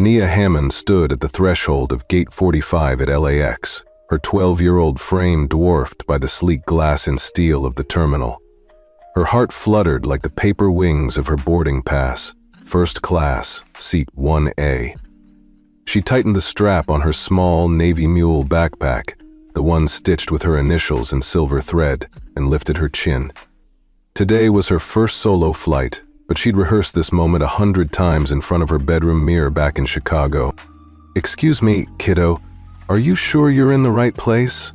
Nia Hammond stood at the threshold of Gate 45 at LAX, her 12-year-old frame dwarfed by the sleek glass and steel of the terminal. Her heart fluttered like the paper wings of her boarding pass, first class, seat 1A. She tightened the strap on her small Navy Mule backpack, the one stitched with her initials in silver thread, and lifted her chin. Today was her first solo flight, but she'd rehearsed this moment 100 times in front of her bedroom mirror back in Chicago. "Excuse me, kiddo, are you sure you're in the right place?"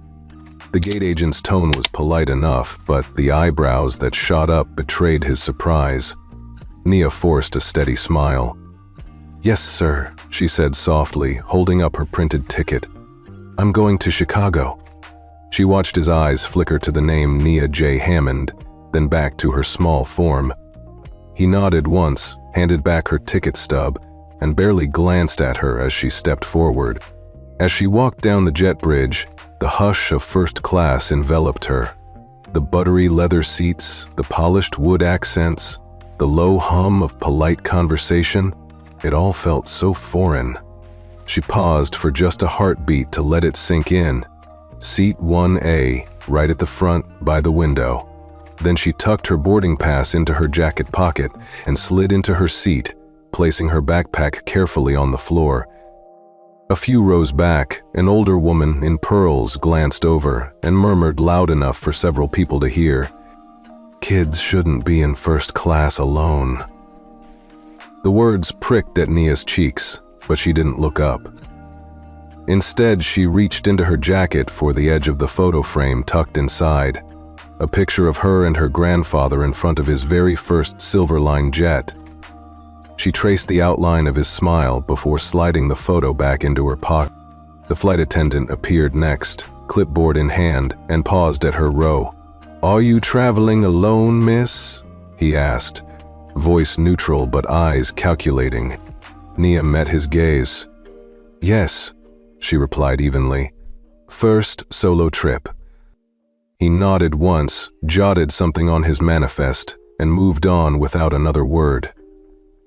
The gate agent's tone was polite enough, but the eyebrows that shot up betrayed his surprise. Nia forced a steady smile. "Yes, sir," she said softly, holding up her printed ticket. "I'm going to Chicago." She watched his eyes flicker to the name Nia J. Hammond, then back to her small form. He nodded once, handed back her ticket stub, and barely glanced at her as she stepped forward. As she walked down the jet bridge, the hush of first class enveloped her. The buttery leather seats, the polished wood accents, the low hum of polite conversation, it all felt so foreign. She paused for just a heartbeat to let it sink in. Seat 1A, right at the front, by the window. Then she tucked her boarding pass into her jacket pocket and slid into her seat, placing her backpack carefully on the floor. A few rows back, an older woman in pearls glanced over and murmured loud enough for several people to hear, "Kids shouldn't be in first class alone." The words pricked at Nia's cheeks, but she didn't look up. Instead, she reached into her jacket for the edge of the photo frame tucked inside, a picture of her and her grandfather in front of his very first Silverline jet. She traced the outline of his smile before sliding the photo back into her pocket. The flight attendant appeared next, clipboard in hand, and paused at her row. "Are you traveling alone, miss?" he asked, voice neutral but eyes calculating. Nia met his gaze. "Yes," she replied evenly. "First solo trip." He nodded once, jotted something on his manifest, and moved on without another word.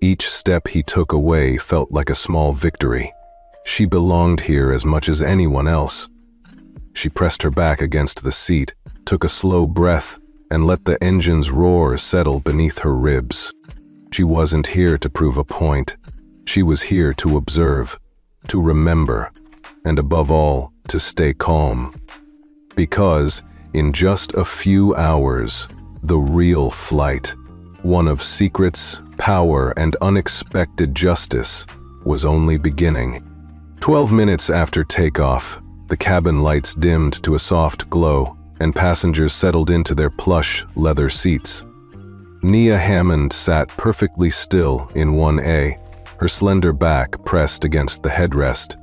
Each step he took away felt like a small victory. She belonged here as much as anyone else. She pressed her back against the seat, took a slow breath, and let the engine's roar settle beneath her ribs. She wasn't here to prove a point. She was here to observe, to remember, and above all, to stay calm. Because, in just a few hours, the real flight, one of secrets, power, and unexpected justice, was only beginning. 12 minutes after takeoff, the cabin lights dimmed to a soft glow, and passengers settled into their plush, leather seats. Nia Hammond sat perfectly still in 1A, her slender back pressed against the headrest.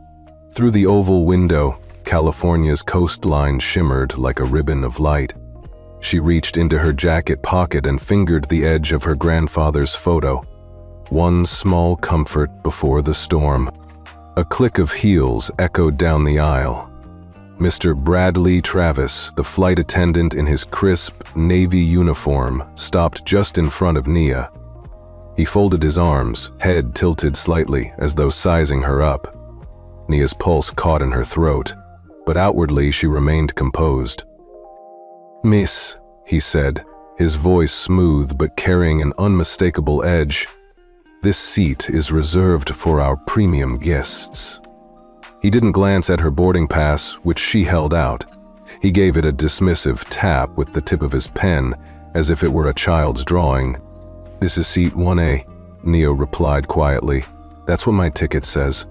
Through the oval window, California's coastline shimmered like a ribbon of light. She reached into her jacket pocket and fingered the edge of her grandfather's photo. One small comfort before the storm. A click of heels echoed down the aisle. Mr. Bradley Travis, the flight attendant in his crisp Navy uniform, stopped just in front of Nia. He folded his arms, head tilted slightly as though sizing her up. Nia's pulse caught in her throat, but outwardly she remained composed. "Miss," he said, his voice smooth but carrying an unmistakable edge, "this seat is reserved for our premium guests." He didn't glance at her boarding pass, which she held out. He gave it a dismissive tap with the tip of his pen, as if it were a child's drawing. "This is seat 1A, Nia replied quietly. "That's what my ticket says."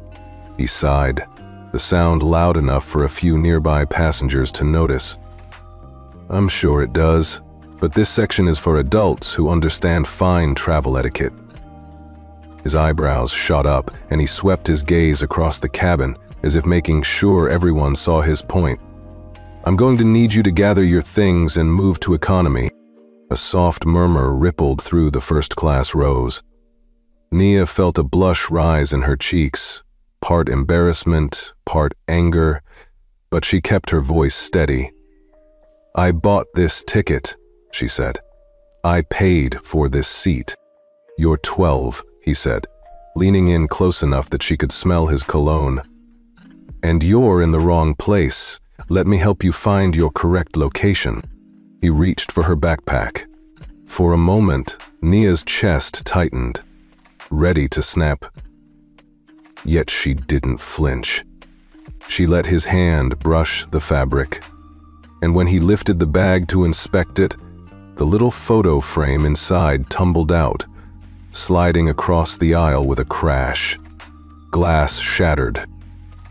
He sighed, the sound loud enough for a few nearby passengers to notice. "I'm sure it does, but this section is for adults who understand fine travel etiquette." His eyebrows shot up, and he swept his gaze across the cabin, as if making sure everyone saw his point. "I'm going to need you to gather your things and move to economy." A soft murmur rippled through the first-class rows. Nia felt a blush rise in her cheeks, part embarrassment, part anger, but she kept her voice steady. "I bought this ticket," she said. "I paid for this seat." "You're 12, he said. leaning in close enough that she could smell his cologne. "And you're in the wrong place. Let me help you find your correct location." He reached for her backpack. For a moment, Nia's chest tightened, ready to snap. Yet she didn't flinch. She let his hand brush the fabric, and when he lifted the bag to inspect it, the little photo frame inside tumbled out, sliding across the aisle with a crash. Glass shattered.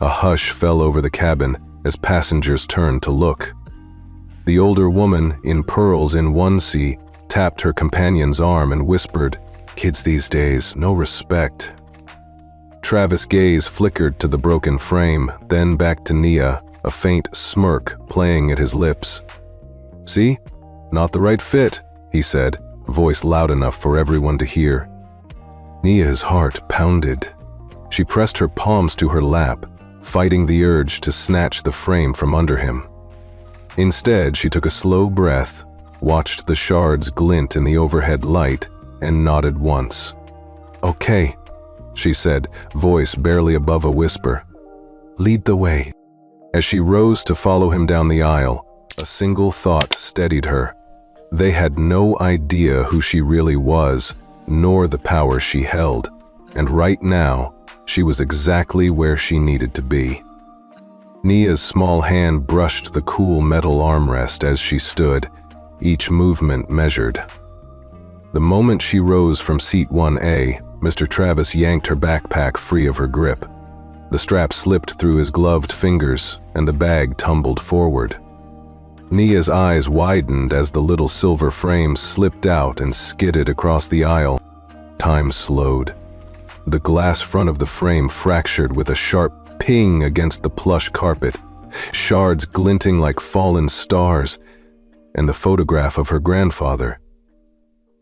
A hush fell over the cabin as passengers turned to look. The older woman, in pearls in onesie, tapped her companion's arm and whispered, "Kids these days, no respect." Travis' gaze flickered to the broken frame, then back to Nia, a faint smirk playing at his lips. "See? Not the right fit," he said, voice loud enough for everyone to hear. Nia's heart pounded. She pressed her palms to her lap, fighting the urge to snatch the frame from under him. Instead, she took a slow breath, watched the shards glint in the overhead light, and nodded once. "Okay," she said, voice barely above a whisper. "Lead the way." As she rose to follow him down the aisle, a single thought steadied her. They had no idea who she really was, nor the power she held, and right now, she was exactly where she needed to be. Nia's small hand brushed the cool metal armrest as she stood, each movement measured. The moment she rose from seat 1A, Mr. Travis yanked her backpack free of her grip. The strap slipped through his gloved fingers, and the bag tumbled forward. Nia's eyes widened as the little silver frame slipped out and skidded across the aisle. Time slowed. The glass front of the frame fractured with a sharp ping against the plush carpet, shards glinting like fallen stars, and the photograph of her grandfather.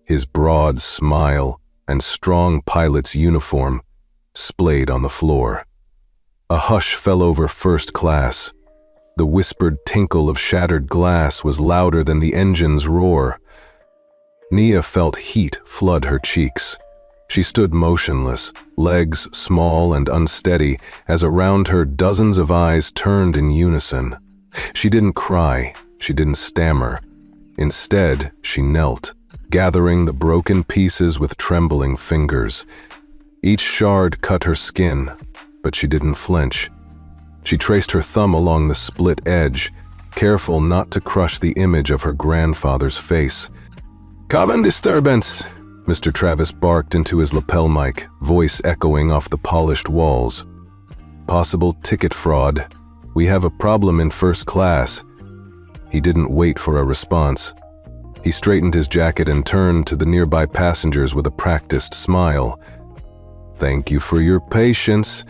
His broad smile and strong pilot's uniform splayed on the floor. A hush fell over first class. The whispered tinkle of shattered glass was louder than the engine's roar. Nia felt heat flood her cheeks. She stood motionless, legs small and unsteady, as around her dozens of eyes turned in unison. She didn't cry, she didn't stammer. Instead, she knelt, gathering the broken pieces with trembling fingers. Each shard cut her skin, but she didn't flinch. She traced her thumb along the split edge, careful not to crush the image of her grandfather's face. "Common disturbance," Mr. Travis barked into his lapel mic, voice echoing off the polished walls. "Possible ticket fraud. We have a problem in first class." He didn't wait for a response. He straightened his jacket and turned to the nearby passengers with a practiced smile. "Thank you for your patience.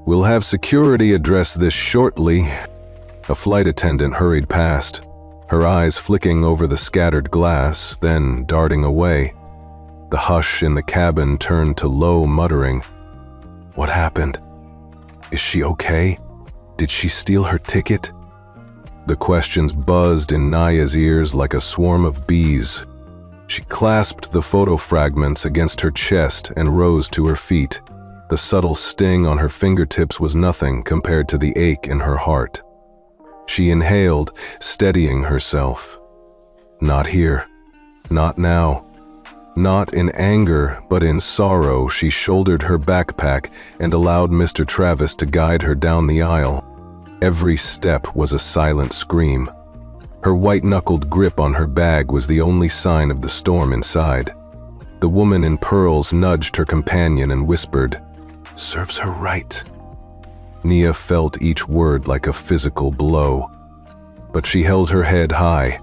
We'll have security address this shortly." A flight attendant hurried past, her eyes flicking over the scattered glass, then darting away. The hush in the cabin turned to low muttering. "What happened? Is she okay? Did she steal her ticket?" The questions buzzed in Nia's ears like a swarm of bees. She clasped the photo fragments against her chest and rose to her feet. The subtle sting on her fingertips was nothing compared to the ache in her heart. She inhaled, steadying herself. Not here. Not now. Not in anger, but in sorrow, she shouldered her backpack and allowed Mr. Travis to guide her down the aisle. Every step was a silent scream. Her white-knuckled grip on her bag was the only sign of the storm inside. The woman in pearls nudged her companion and whispered, "Serves her right." Nia felt each word like a physical blow, but she held her head high.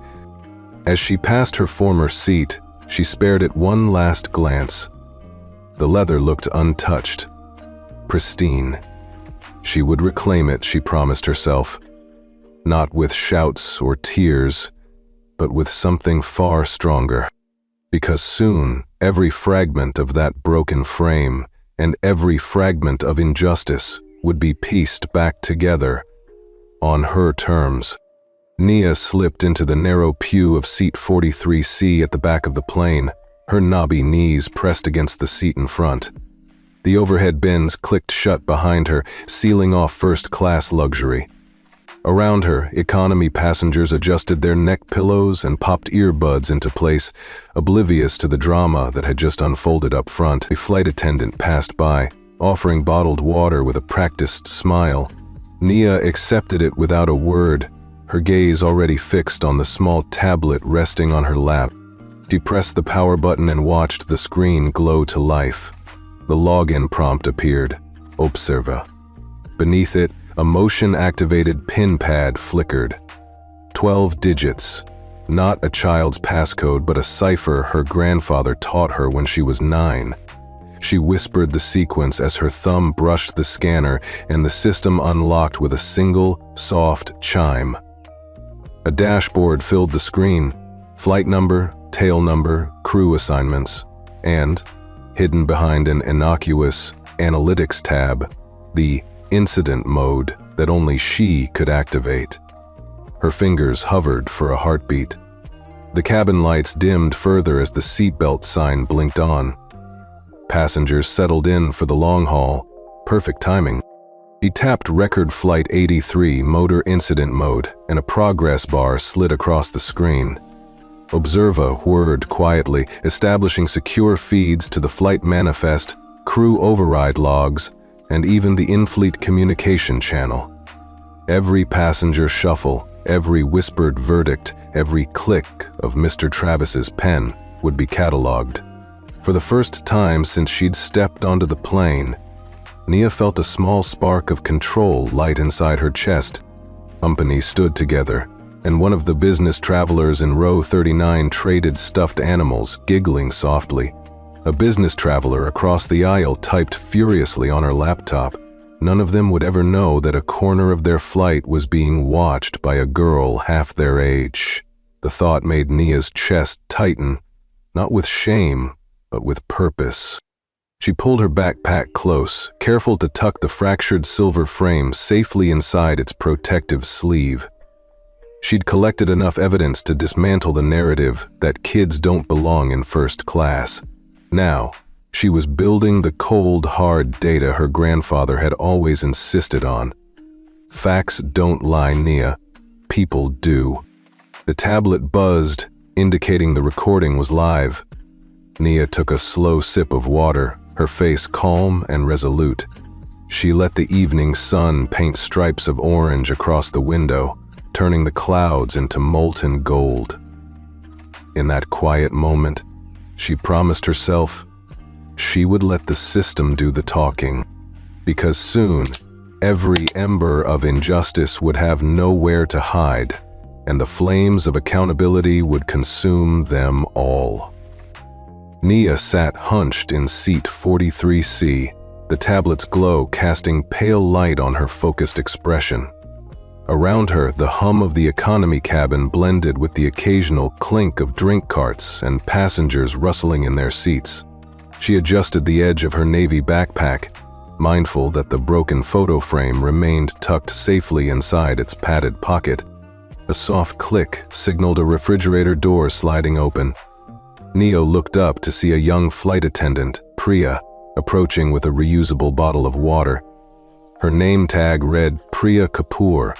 As she passed her former seat, she spared it one last glance. The leather looked untouched, pristine. She would reclaim it, she promised herself, not with shouts or tears, but with something far stronger. Because soon, every fragment of that broken frame and every fragment of injustice would be pieced back together on her terms. Nia slipped into the narrow pew of seat 43C at the back of the plane, her knobby knees pressed against the seat in front. The overhead bins clicked shut behind her, sealing off first-class luxury. Around her, economy passengers adjusted their neck pillows and popped earbuds into place, oblivious to the drama that had just unfolded up front. A flight attendant passed by, offering bottled water with a practiced smile. Nia accepted it without a word, her gaze already fixed on the small tablet resting on her lap. She pressed the power button and watched the screen glow to life. The login prompt appeared, Observa. Beneath it, a motion-activated PIN pad flickered. 12 digits. Not a child's passcode, but a cipher her grandfather taught her when she was 9. She whispered the sequence as her thumb brushed the scanner, and the system unlocked with a single, soft chime. A dashboard filled the screen. Flight number, tail number, crew assignments, and, hidden behind an innocuous Analytics tab, the incident mode that only she could activate. Her fingers hovered for a heartbeat. The cabin lights dimmed further as the seatbelt sign blinked on. Passengers settled in for the long haul. Perfect timing. He tapped record flight 83 motor incident mode, and a progress bar slid across the screen. Observa whirred quietly, establishing secure feeds to the flight manifest, crew override logs, and even the in-fleet communication channel. Every passenger shuffle, every whispered verdict, every click of Mr. Travis's pen would be cataloged. For the first time since she'd stepped onto the plane, Nia felt a small spark of control light inside her chest. Company stood together, and one of the business travelers in row 39 traded stuffed animals, giggling softly. A business traveler across the aisle typed furiously on her laptop. None of them would ever know that a corner of their flight was being watched by a girl half their age. The thought made Nia's chest tighten, not with shame, but with purpose. She pulled her backpack close, careful to tuck the fractured silver frame safely inside its protective sleeve. She'd collected enough evidence to dismantle the narrative that kids don't belong in first class. Now, she was building the cold, hard data her grandfather had always insisted on. Facts don't lie, Nia. People do. The tablet buzzed, indicating the recording was live. Nia took a slow sip of water, her face calm and resolute. She let the evening sun paint stripes of orange across the window, turning the clouds into molten gold. In that quiet moment, she promised herself she would let the system do the talking, because soon, every ember of injustice would have nowhere to hide, and the flames of accountability would consume them all. Nia sat hunched in seat 43C, the tablet's glow casting pale light on her focused expression. Around her, the hum of the economy cabin blended with the occasional clink of drink carts and passengers rustling in their seats. She adjusted the edge of her navy backpack, mindful that the broken photo frame remained tucked safely inside its padded pocket. A soft click signaled a refrigerator door sliding open. Nia looked up to see a young flight attendant, Priya, approaching with a reusable bottle of water. Her name tag read Priya Kapoor,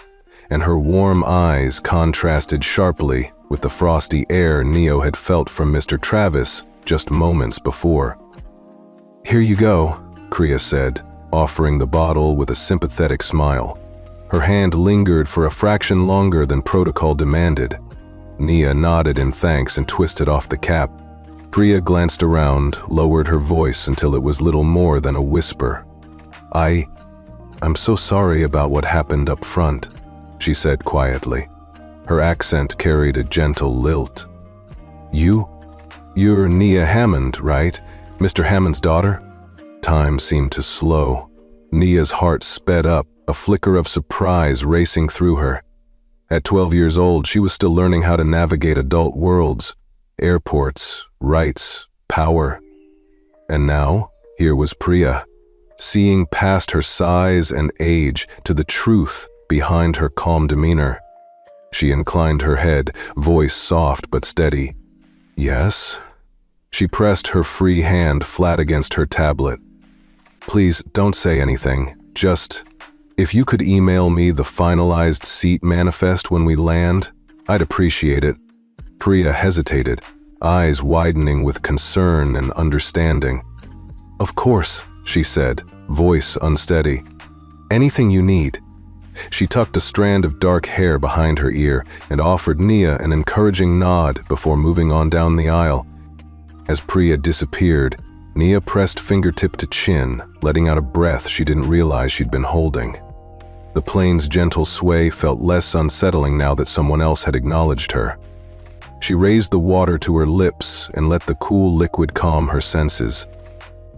and her warm eyes contrasted sharply with the frosty air Nia had felt from Mr. Travis just moments before. "Here you go," Priya said, offering the bottle with a sympathetic smile. Her hand lingered for a fraction longer than protocol demanded. Nia nodded in thanks and twisted off the cap. Priya glanced around, lowered her voice until it was little more than a whisper. I'm so sorry about what happened up front," she said quietly. Her accent carried a gentle lilt. You're Nia Hammond, right? Mr. Hammond's daughter?" Time seemed to slow. Nia's heart sped up, a flicker of surprise racing through her. At 12 years old, she was still learning how to navigate adult worlds, airports, rights, power. And now, here was Priya, seeing past her size and age to the truth behind her calm demeanor. She inclined her head, voice soft but steady. "Yes?" She pressed her free hand flat against her tablet. Please, don't say anything. Just, if you could email me the finalized seat manifest when we land, I'd appreciate it." Priya hesitated, eyes widening with concern and understanding. "Of course," she said, voice unsteady. "Anything you need." She tucked a strand of dark hair behind her ear and offered Nia an encouraging nod before moving on down the aisle. As Priya disappeared, Nia pressed fingertip to chin, letting out a breath she didn't realize she'd been holding. The plane's gentle sway felt less unsettling now that someone else had acknowledged her. She raised the water to her lips and let the cool liquid calm her senses.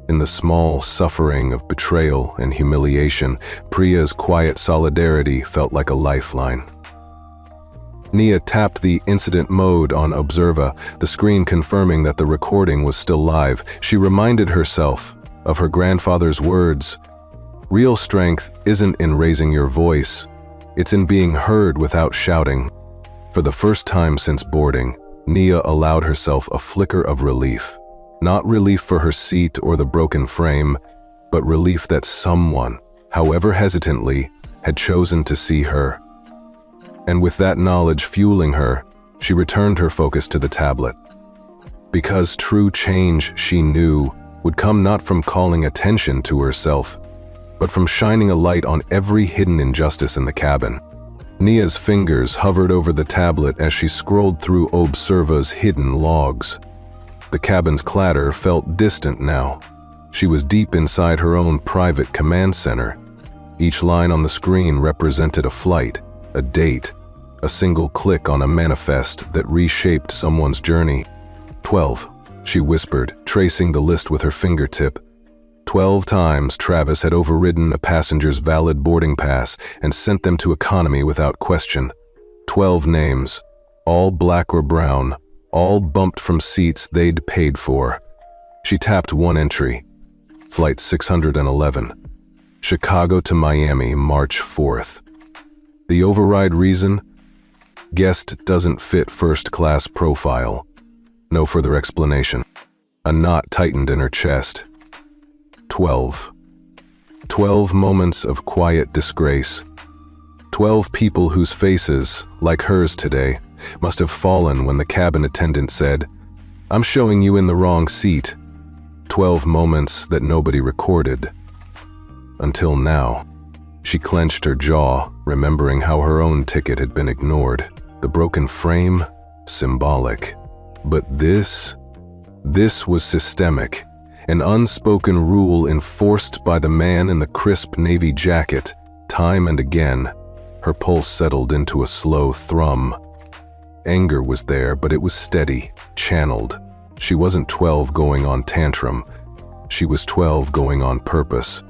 In the small suffering of betrayal and humiliation, Priya's quiet solidarity felt like a lifeline. Nia tapped the incident mode on Observa, the screen confirming that the recording was still live. She reminded herself of her grandfather's words, "Real strength isn't in raising your voice, it's in being heard without shouting." For the first time since boarding, Nia allowed herself a flicker of relief. Not relief for her seat or the broken frame, but relief that someone, however hesitantly, had chosen to see her. And with that knowledge fueling her, she returned her focus to the tablet. Because true change, she knew, would come not from calling attention to herself, but from shining a light on every hidden injustice in the cabin. Nia's fingers hovered over the tablet as she scrolled through Observa's hidden logs. The cabin's clatter felt distant now. She was deep inside her own private command center. Each line on the screen represented a flight, a date, a single click on a manifest that reshaped someone's journey. 12, she whispered, tracing the list with her fingertip. 12 times Travis had overridden a passenger's valid boarding pass and sent them to economy without question. 12 names, all black or brown, all bumped from seats they'd paid for. She tapped one entry, Flight 611, Chicago to Miami, March 4th. The override reason? Guest doesn't fit first-class profile. No further explanation. A knot tightened in her chest. 12. 12 moments of quiet disgrace. 12 people whose faces, like hers today, must have fallen when the cabin attendant said, "I'm showing you in the wrong seat." 12 moments that nobody recorded. Until now. She clenched her jaw, remembering how her own ticket had been ignored. The broken frame, symbolic. But this was systemic. An unspoken rule enforced by the man in the crisp navy jacket. Time and again, her pulse settled into a slow thrum. Anger was there, but it was steady, channeled. She wasn't 12 going on tantrum. She was 12 going on purpose.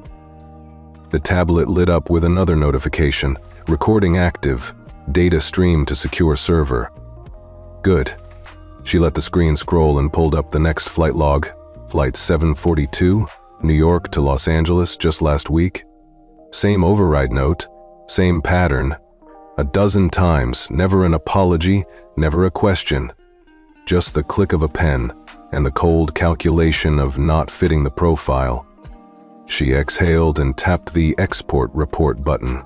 The tablet lit up with another notification. Recording active. Data stream to secure server. Good. She let the screen scroll and pulled up the next flight log. Flight 742, New York to Los Angeles just last week. Same override note, same pattern. A dozen times, never an apology, never a question. Just the click of a pen and the cold calculation of not fitting the profile. She exhaled and tapped the Export Report button.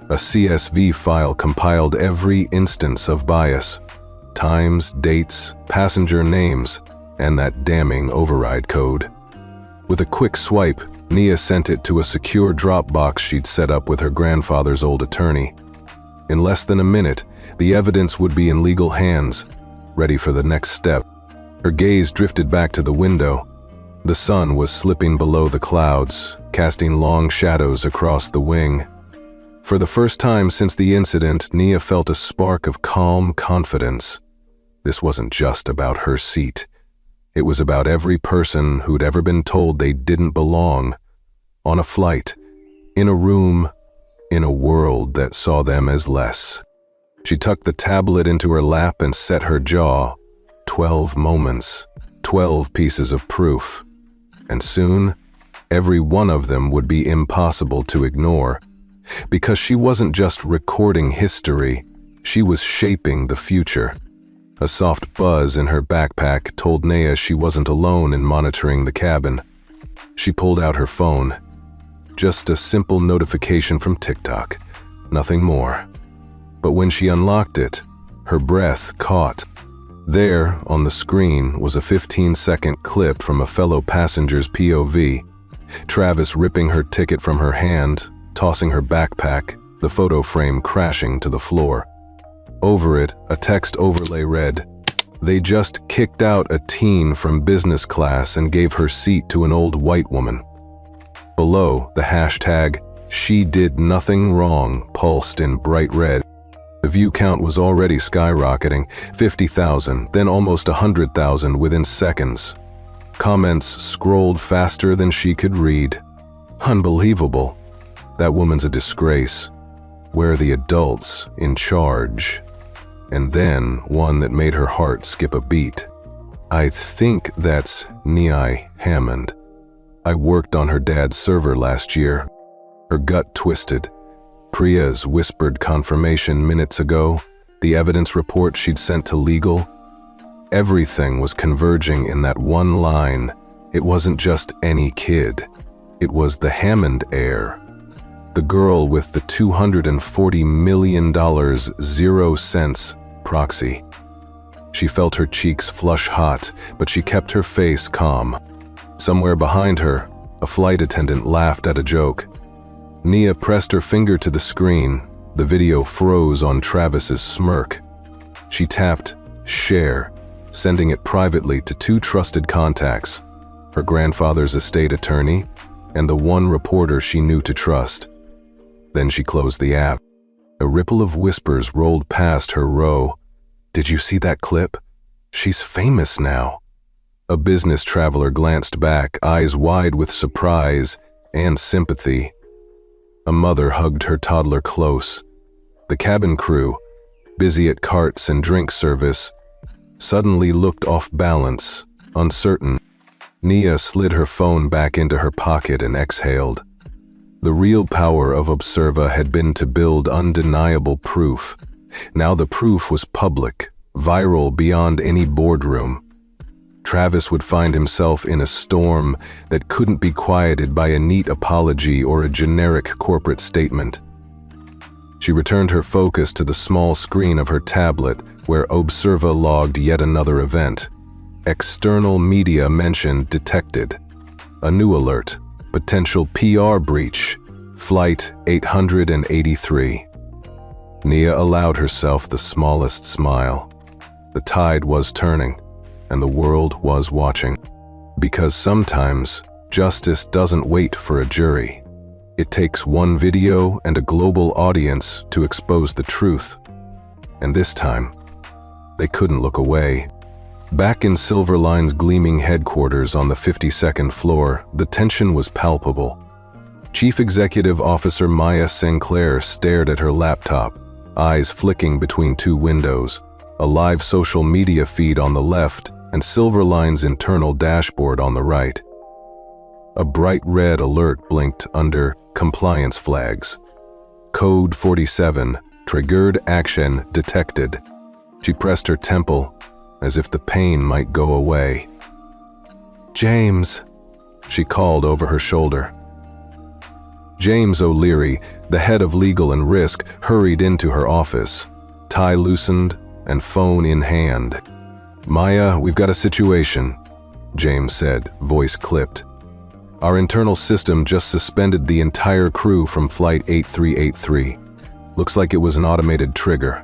A CSV file compiled every instance of bias. Times, dates, passenger names, and that damning override code. With a quick swipe, Nia sent it to a secure Dropbox she'd set up with her grandfather's old attorney. In less than a minute, the evidence would be in legal hands, ready for the next step. Her gaze drifted back to the window. The sun was slipping below the clouds, casting long shadows across the wing. For the first time since the incident, Nia felt a spark of calm confidence. This wasn't just about her seat. It was about every person who'd ever been told they didn't belong. On a flight, in a room, in a world that saw them as less. She tucked the tablet into her lap and set her jaw. 12 moments, 12 pieces of proof. And soon, every one of them would be impossible to ignore. Because she wasn't just recording history, she was shaping the future. A soft buzz in her backpack told Nia she wasn't alone in monitoring the cabin. She pulled out her phone. Just a simple notification from TikTok, nothing more. But when she unlocked it, her breath caught. There, on the screen, was a 15-second clip from a fellow passenger's POV. Travis ripping her ticket from her hand, tossing her backpack, the photo frame crashing to the floor. Over it, a text overlay read, "They just kicked out a teen from business class and gave her seat to an old white woman." Below, the hashtag, "She did nothing wrong," pulsed in bright red. The view count was already skyrocketing, 50,000, then almost 100,000 within seconds. Comments scrolled faster than she could read. Unbelievable. That woman's a disgrace. Where are the adults in charge? And then one that made her heart skip a beat. "I think that's Nia Hammond. I worked on her dad's server last year." Her gut twisted. Priya's whispered confirmation minutes ago, the evidence report she'd sent to legal. Everything was converging in that one line. It wasn't just any kid. It was the Hammond heir. The girl with the $240 million 0 cents proxy. She felt her cheeks flush hot, but she kept her face calm. Somewhere behind her, a flight attendant laughed at a joke. Nia pressed her finger to the screen. The video froze on Travis's smirk. She tapped share, sending it privately to 2 trusted contacts, her grandfather's estate attorney and the one reporter she knew to trust. Then she closed the app. A ripple of whispers rolled past her row. "Did you see that clip? She's famous now." A business traveler glanced back, eyes wide with surprise and sympathy. A mother hugged her toddler close. The cabin crew, busy at carts and drink service, suddenly looked off balance, uncertain. Nia slid her phone back into her pocket and exhaled. The real power of Observa had been to build undeniable proof. Now the proof was public, viral beyond any boardroom. Travis would find himself in a storm that couldn't be quieted by a neat apology or a generic corporate statement. She returned her focus to the small screen of her tablet, where Observa logged yet another event. External media mentioned detected. A new alert, potential PR breach, Flight 883. Nia allowed herself the smallest smile. The tide was turning, and the world was watching. Because sometimes, justice doesn't wait for a jury. It takes one video and a global audience to expose the truth. And this time, they couldn't look away. Back in Silverline's gleaming headquarters on the 52nd floor, the tension was palpable. Chief Executive Officer Maya Sinclair stared at her laptop, eyes flicking between 2 windows, a live social media feed on the left and Silverline's internal dashboard on the right. A bright red alert blinked under compliance flags. Code 47, triggered action detected. She pressed her temple, as if the pain might go away. "James," she called over her shoulder. James O'Leary, the head of legal and risk, hurried into her office, tie loosened and phone in hand. "Maya, we've got a situation," James said, voice clipped. "Our internal system just suspended the entire crew from Flight 8383. Looks like it was an automated trigger."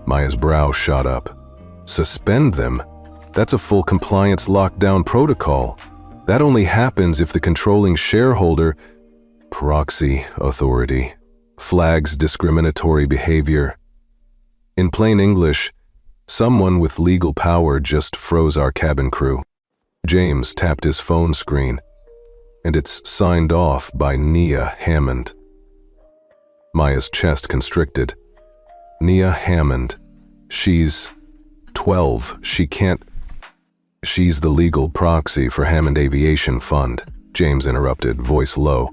Maya's brow shot up. "Suspend them? That's a full compliance lockdown protocol. That only happens if the controlling shareholder, proxy authority, flags discriminatory behavior. In plain English, someone with legal power just froze our cabin crew." James tapped his phone screen, and it's signed off by Nia Hammond. Maya's chest constricted. Nia Hammond. She's 12. She can't... She's the legal proxy for Hammond Aviation Fund, James interrupted, voice low.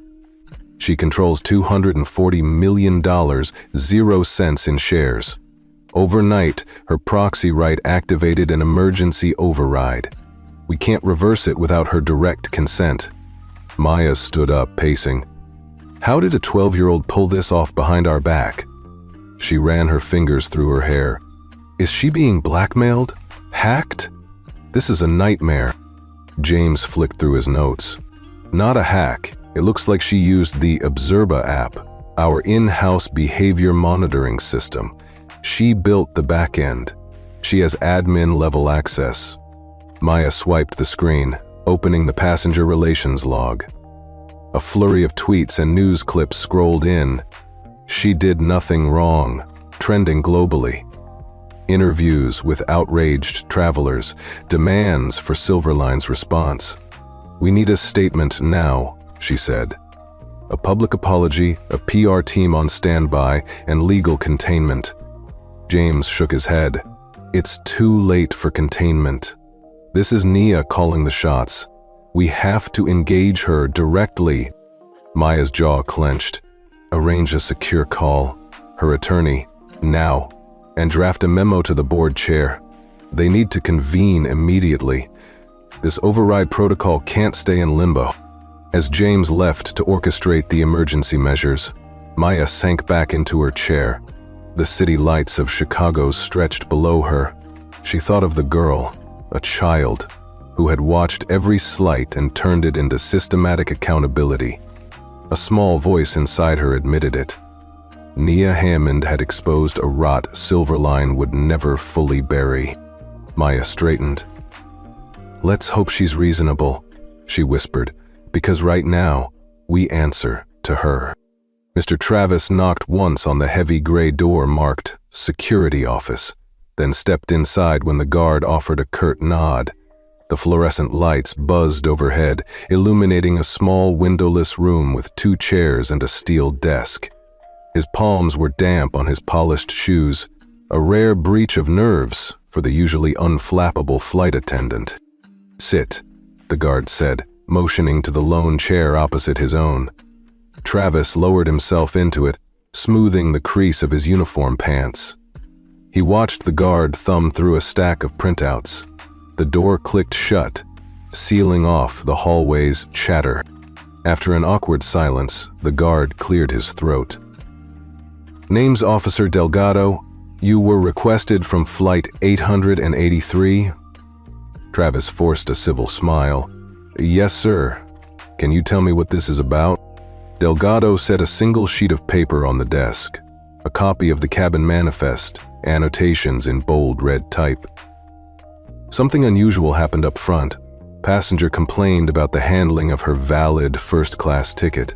She controls $240 million, 0 cents in shares. Overnight, her proxy right activated an emergency override. We can't reverse it without her direct consent. Maya stood up, pacing. How did a 12-year-old pull this off behind our back? She ran her fingers through her hair. Is she being blackmailed? Hacked? This is a nightmare. James flicked through his notes. Not a hack. It looks like she used the Observa app, our in-house behavior monitoring system. She built the back end. She has admin-level access. Maya swiped the screen, opening the passenger relations log. A flurry of tweets and news clips scrolled in. She did nothing wrong, trending globally. Interviews with outraged travelers, demands for Silverline's response. We need a statement now, she said. A public apology, a PR team on standby, and legal containment. James shook his head. It's too late for containment. This is Nia calling the shots. We have to engage her directly. Maya's jaw clenched. Arrange a secure call. Her attorney, now. And draft a memo to the board chair. They need to convene immediately. This override protocol can't stay in limbo. As James left to orchestrate the emergency measures, Maya sank back into her chair. The city lights of Chicago stretched below her. She thought of the girl, a child, who had watched every slight and turned it into systematic accountability. A small voice inside her admitted it. Nia Hammond had exposed a rot Silverline would never fully bury. Maya straightened. Let's hope she's reasonable, she whispered, because right now, we answer to her. Mr. Travis knocked once on the heavy gray door marked Security Office, then stepped inside when the guard offered a curt nod. The fluorescent lights buzzed overhead, illuminating a small windowless room with 2 chairs and a steel desk. His palms were damp on his polished shoes, a rare breach of nerves for the usually unflappable flight attendant. Sit, the guard said, motioning to the lone chair opposite his own. Travis lowered himself into it, smoothing the crease of his uniform pants. He watched the guard thumb through a stack of printouts. The door clicked shut, sealing off the hallway's chatter. After an awkward silence, the guard cleared his throat. Name's Officer Delgado. You were requested from Flight 883? Travis forced a civil smile. Yes, sir. Can you tell me what this is about? Delgado set a single sheet of paper on the desk, a copy of the cabin manifest, annotations in bold red type. Something unusual happened up front. Passenger complained about the handling of her valid first-class ticket.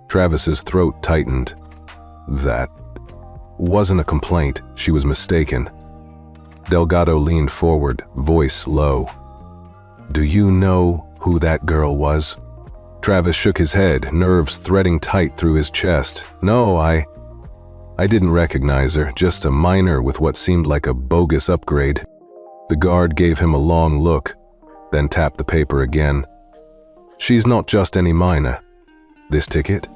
Travis's throat tightened. That wasn't a complaint. She was mistaken. Delgado leaned forward, voice low. Do you know who that girl was? Travis shook his head, nerves threading tight through his chest. No, I didn't recognize her, just a minor with what seemed like a bogus upgrade. The guard gave him a long look, then tapped the paper again. She's not just any minor. This ticket?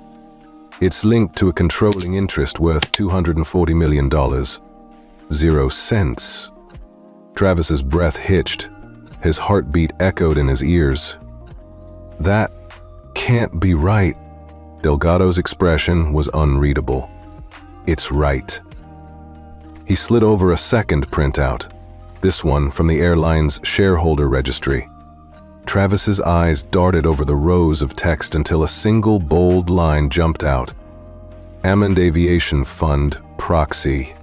It's linked to a controlling interest worth $240 million. 0 cents. Travis's breath hitched. His heartbeat echoed in his ears. That can't be right. Delgado's expression was unreadable. It's right. He slid over a second printout, this one from the airline's shareholder registry. Travis's eyes darted over the rows of text until a single bold line jumped out. Hammond Aviation Fund, Proxy.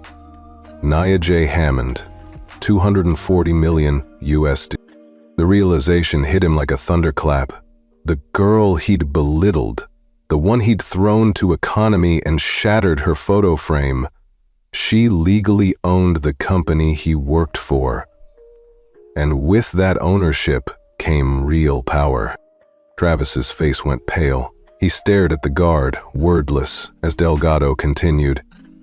Nia J. Hammond, $240 million USD. The realization hit him like a thunderclap. The girl he'd belittled, the one he'd thrown to economy and shattered her photo frame, she legally owned the company he worked for. And with that ownership came real power. Travis's face went pale. He stared at the guard, wordless, as Delgado continued.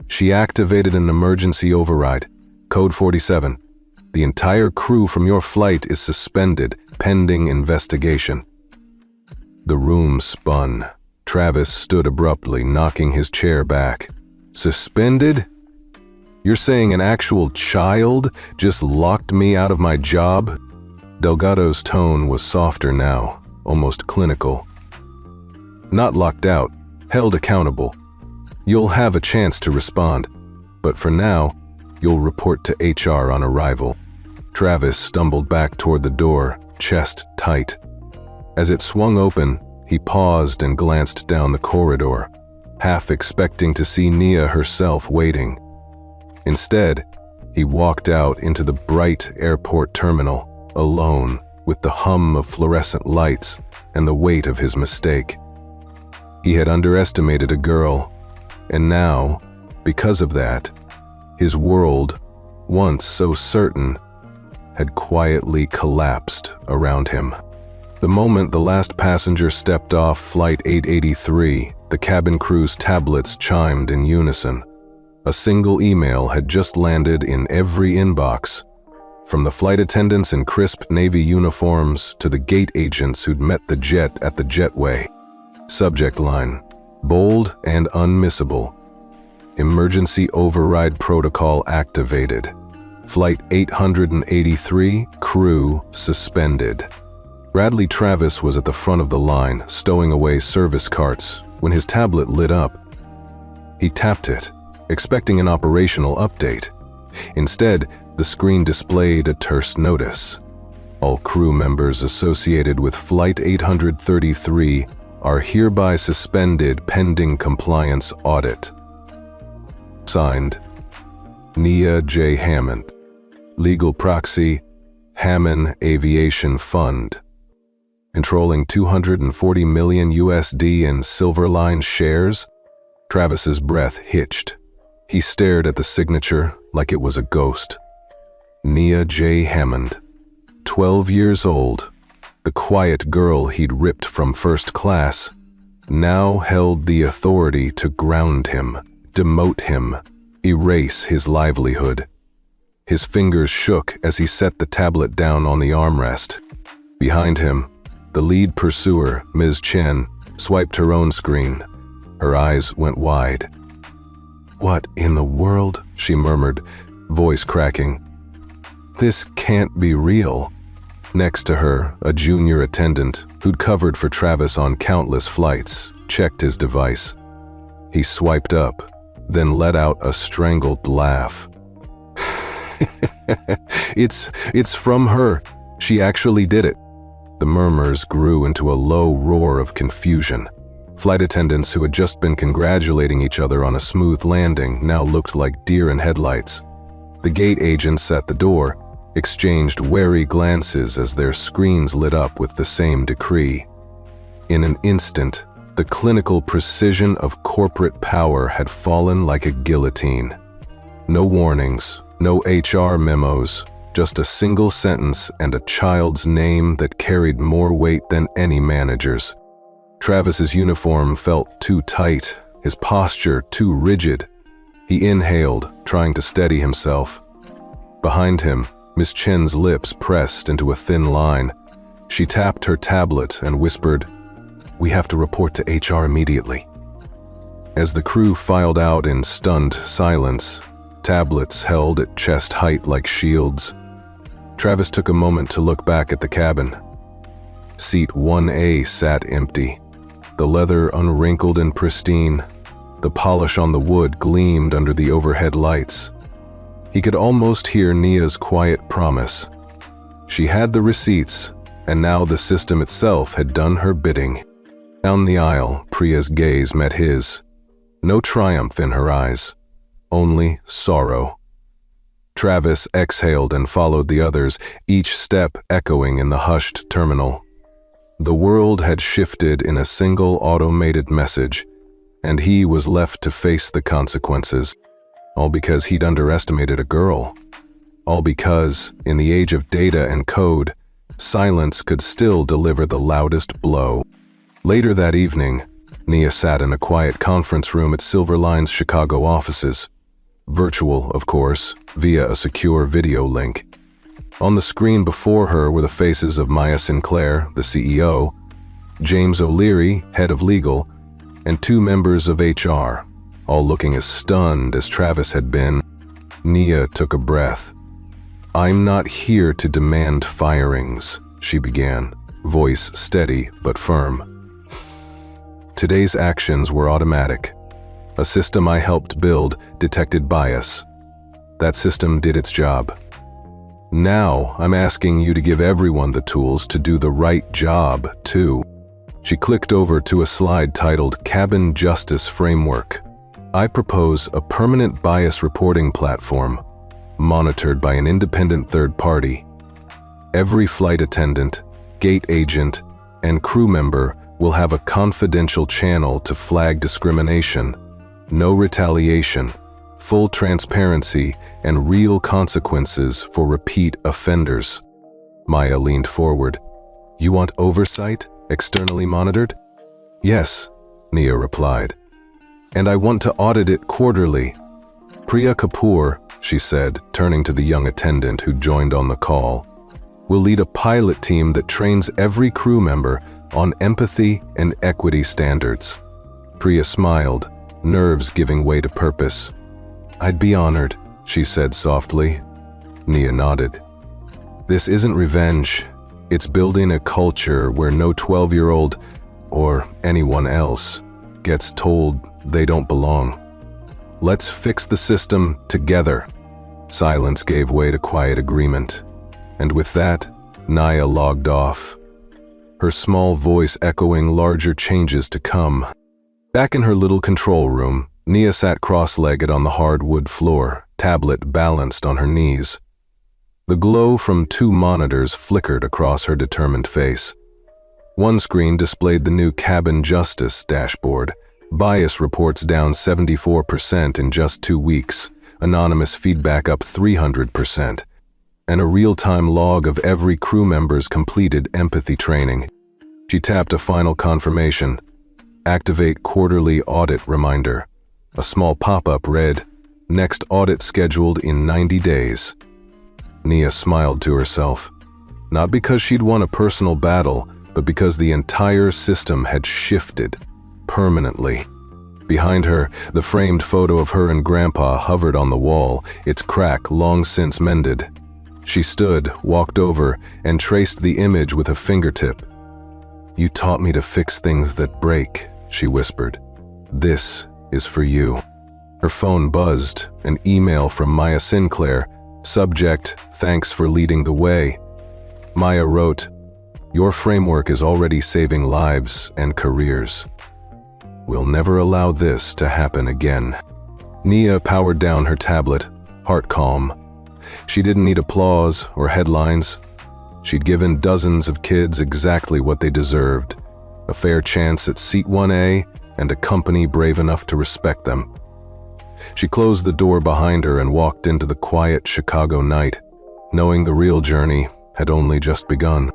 She activated an emergency override. Code 47. The entire crew from your flight is suspended, pending investigation. The room spun. Travis stood abruptly, knocking his chair back. Suspended? You're saying an actual child just locked me out of my job? Delgado's tone was softer now, almost clinical. Not locked out, held accountable. You'll have a chance to respond, but for now, you'll report to HR on arrival. Travis stumbled back toward the door, chest tight. As it swung open, he paused and glanced down the corridor, half expecting to see Nia herself waiting. Instead, he walked out into the bright airport terminal, alone, with the hum of fluorescent lights and the weight of his mistake. He had underestimated a girl, and now, because of that, his world, once so certain, had quietly collapsed around him. The moment the last passenger stepped off Flight 883, the cabin crew's tablets chimed in unison. A single email had just landed in every inbox, from the flight attendants in crisp Navy uniforms to the gate agents who'd met the jet at the jetway. Subject line, bold and unmissable. Emergency override protocol activated. Flight 883, crew suspended. Bradley Travis was at the front of the line, stowing away service carts, when his tablet lit up. He tapped it, expecting an operational update. Instead, the screen displayed a terse notice. All crew members associated with Flight 833 are hereby suspended pending compliance audit. Signed, Nia J. Hammond. Legal proxy, Hammond Aviation Fund. Controlling $240 million in Silverline shares? Travis's breath hitched. He stared at the signature like it was a ghost. Nia J. Hammond, 12 years old, the quiet girl he'd ripped from first class, now held the authority to ground him, demote him, erase his livelihood. His fingers shook as he set the tablet down on the armrest. Behind him, the lead pursuer, Ms. Chen, swiped her own screen. Her eyes went wide. "What in the world?" she murmured, voice cracking. "This can't be real." Next to her, a junior attendant, who'd covered for Travis on countless flights, checked his device. He swiped up, then let out a strangled laugh. It's from her. She actually did it." The murmurs grew into a low roar of confusion. Flight attendants who had just been congratulating each other on a smooth landing now looked like deer in headlights. The gate agents at the door exchanged wary glances as their screens lit up with the same decree. In an instant, the clinical precision of corporate power had fallen like a guillotine. No warnings, no HR memos, just a single sentence and a child's name that carried more weight than any manager's. Travis's uniform felt too tight, his posture too rigid. He inhaled, trying to steady himself. Behind him, Miss Chen's lips pressed into a thin line. She tapped her tablet and whispered, "We have to report to HR immediately." As the crew filed out in stunned silence, tablets held at chest height like shields, Travis took a moment to look back at the cabin. Seat 1A sat empty, the leather unwrinkled and pristine. The polish on the wood gleamed under the overhead lights. He could almost hear Nia's quiet promise. She had the receipts, and now the system itself had done her bidding. Down the aisle, Priya's gaze met his. No triumph in her eyes, only sorrow. Travis exhaled and followed the others, each step echoing in the hushed terminal. The world had shifted in a single automated message, and he was left to face the consequences. All because he'd underestimated a girl. All because, in the age of data and code, silence could still deliver the loudest blow. Later that evening, Nia sat in a quiet conference room at Silverline's Chicago offices. Virtual, of course, via a secure video link. On the screen before her were the faces of Maya Sinclair, the CEO, James O'Leary, head of legal, and 2 members of HR, all looking as stunned as Travis had been. Nia took a breath. "I'm not here to demand firings," she began, voice steady but firm. Today's actions were automatic. A system I helped build detected bias. That system did its job. Now, I'm asking you to give everyone the tools to do the right job, too. She clicked over to a slide titled Cabin Justice Framework. I propose a permanent bias reporting platform, monitored by an independent third party. Every flight attendant, gate agent, and crew member will have a confidential channel to flag discrimination. No retaliation, full transparency, and real consequences for repeat offenders. Maya leaned forward. You want oversight, externally monitored? Yes, Nia replied. And I want to audit it quarterly. Priya Kapoor, she said, turning to the young attendant who joined on the call, will lead a pilot team that trains every crew member on empathy and equity standards. Priya smiled, nerves giving way to purpose. I'd be honored, she said softly. Nia nodded. This isn't revenge. It's building a culture where no 12-year-old, or anyone else, gets told they don't belong. Let's fix the system together. Silence gave way to quiet agreement. And with that, Nia logged off, her small voice echoing larger changes to come. Back in her little control room, Nia sat cross-legged on the hardwood floor, tablet balanced on her knees. The glow from 2 monitors flickered across her determined face. One screen displayed the new Cabin Justice dashboard. Bias reports down 74% in just 2 weeks, anonymous feedback up 300%, and a real-time log of every crew member's completed empathy training. She tapped a final confirmation. Activate quarterly audit reminder. A small pop-up read, next audit scheduled in 90 days. Nia smiled to herself, not because she'd won a personal battle, but because the entire system had shifted permanently. Behind her, the framed photo of her and Grandpa hovered on the wall, its crack long since mended. She stood, walked over, and traced the image with a fingertip. You taught me to fix things that break, she whispered. This is for you. Her phone buzzed, an email from Maya Sinclair. Subject, thanks for leading the way. Maya wrote, your framework is already saving lives and careers. We'll never allow this to happen again. Nia powered down her tablet, heart calm. She didn't need applause or headlines. She'd given dozens of kids exactly what they deserved, a fair chance at Seat 1A and a company brave enough to respect them. She closed the door behind her and walked into the quiet Chicago night, knowing the real journey had only just begun.